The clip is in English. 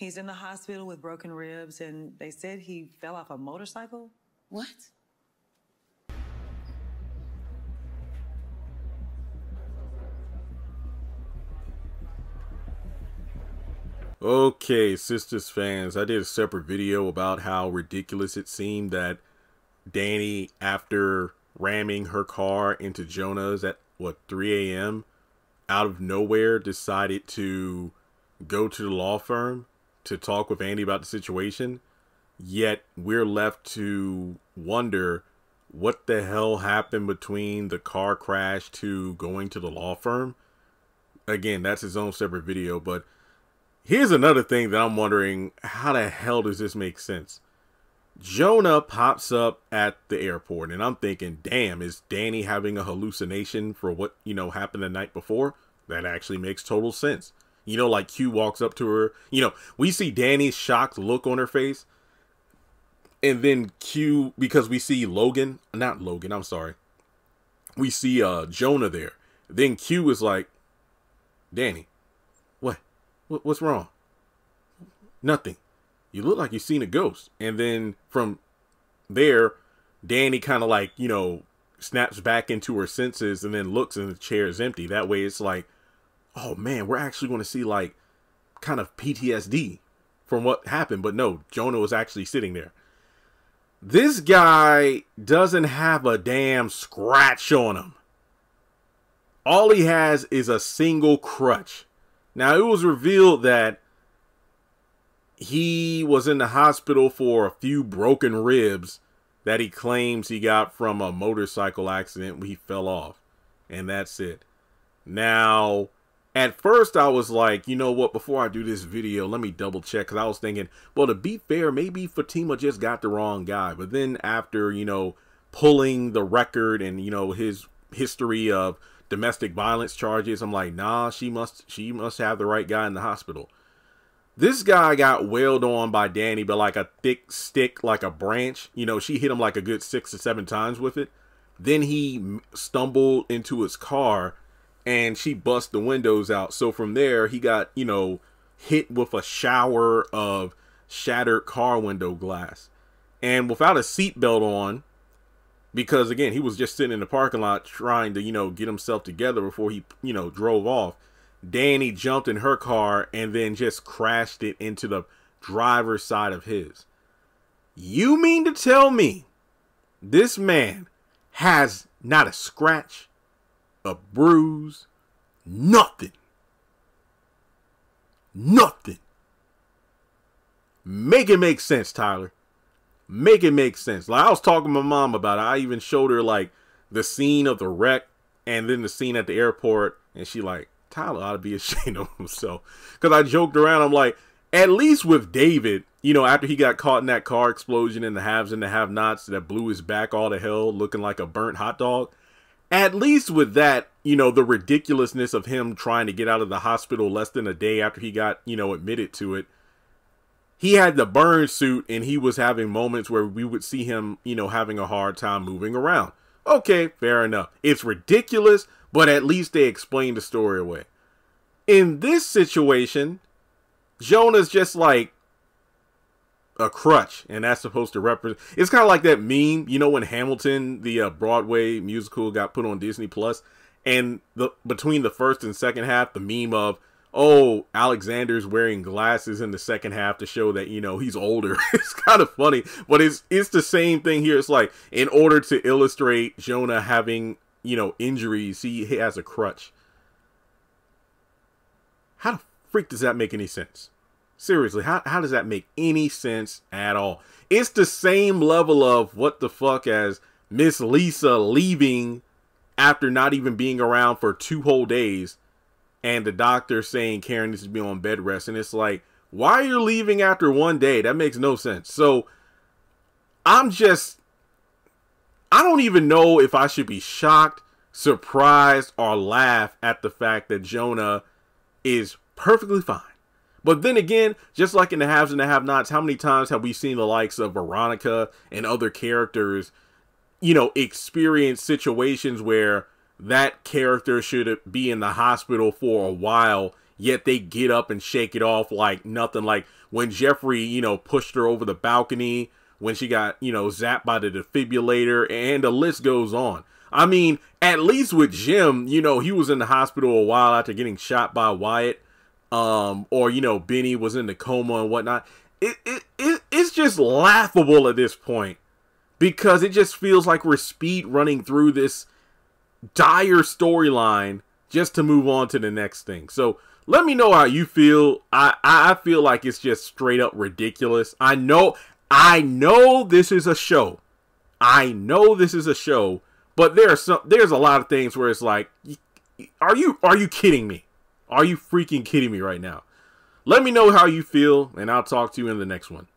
He's in the hospital with broken ribs, and they said he fell off a motorcycle. What? Okay, Sistas fans, I did a separate video about how ridiculous it seemed that Danny, after ramming her car into Jonah's at, 3 a.m., out of nowhere decided to go to the law firm to talk with Andy about the situation. Yet we're left to wonder what the hell happened between the car crash to going to the law firm. Again, that's his own separate video, but here's another thing that I'm wondering, how the hell does this make sense? Jonah pops up at the airport, and I'm thinking, damn, is Danny having a hallucination for what, happened the night before? That actually makes total sense. Like Q walks up to her, we see Danny's shocked look on her face. And then Q, because we see we see Jonah there. Then Q is like, Danny, what's wrong? Nothing. You look like you've seen a ghost. And then from there, Danny kind of like, snaps back into her senses and then looks and the chair is empty. That way it's like, oh man, we're actually going to see like kind of PTSD from what happened. But no, Jonah was actually sitting there. This guy doesn't have a damn scratch on him. All he has is a single crutch. Now, it was revealed that he was in the hospital for a few broken ribs that he claims he got from a motorcycle accident when he fell off. And that's it. Now, at first I was like, you know what, before I do this video, let me double check. Because I was thinking, well, to be fair, maybe Fatima just got the wrong guy. But then after, pulling the record and, his history of domestic violence charges, I'm like, nah, she must have the right guy in the hospital. This guy got wailed on by Danny, but like a thick stick, like a branch. She hit him like a good 6 or 7 times with it. Then he stumbled into his car and she bust the windows out. So from there, he got, hit with a shower of shattered car window glass. And without a seatbelt on, because again, he was just sitting in the parking lot trying to, get himself together before he, drove off. Danny jumped in her car and then just crashed it into the driver's side of his. You mean to tell me this man has not a scratch, a bruise, nothing? Nothing. Make it make sense, Tyler. Make it make sense. Like, I was talking to my mom about it. I even showed her like the scene of the wreck and then the scene at the airport, and she like, Tyler ought to be ashamed of himself. Because I joked around. I'm like, at least with David, after he got caught in that car explosion in the haves and the have-nots that blew his back all to hell looking like a burnt hot dog. At least with that, the ridiculousness of him trying to get out of the hospital less than a day after he got, admitted to it. He had the burn suit and he was having moments where we would see him, having a hard time moving around. Okay, fair enough. It's ridiculous, but at least they explained the story away. In this situation, Jonah's just like a crutch, and that's supposed to represent. It's kind of like that meme, when Hamilton, the Broadway musical, got put on Disney Plus, and between the first and second half, the meme of, oh, Alexander's wearing glasses in the second half to show that, he's older. It's kind of funny, but it's the same thing here. It's like, in order to illustrate Jonah having, injuries, he has a crutch. How the freak does that make any sense? Seriously, how does that make any sense at all? It's the same level of what the fuck as Miss Lisa leaving after not even being around for 2 whole days, and the doctor saying Karen needs to be on bed rest. And it's like, why are you leaving after 1 day? That makes no sense. So I don't even know if I should be shocked, surprised, or laugh at the fact that Jonah is perfectly fine. But then again, just like in the haves and the have-nots, how many times have we seen the likes of Veronica and other characters, experience situations where that character should be in the hospital for a while, yet they get up and shake it off like nothing. Like when Jeffrey, you know, pushed her over the balcony, when she got, you know, zapped by the defibrillator, and the list goes on. I mean, at least with Jim, you know, he was in the hospital a while after getting shot by Wyatt. Or, you know, Benny was in the coma and whatnot. It's just laughable at this point, because it just feels like we're speed running through this dire storyline just to move on to the next thing. So let me know how you feel. I feel like it's just straight up ridiculous. I know this is a show. I know this is a show, but there's a lot of things where it's like, are you kidding me? Are you freaking kidding me right now? Let me know how you feel, and I'll talk to you in the next one.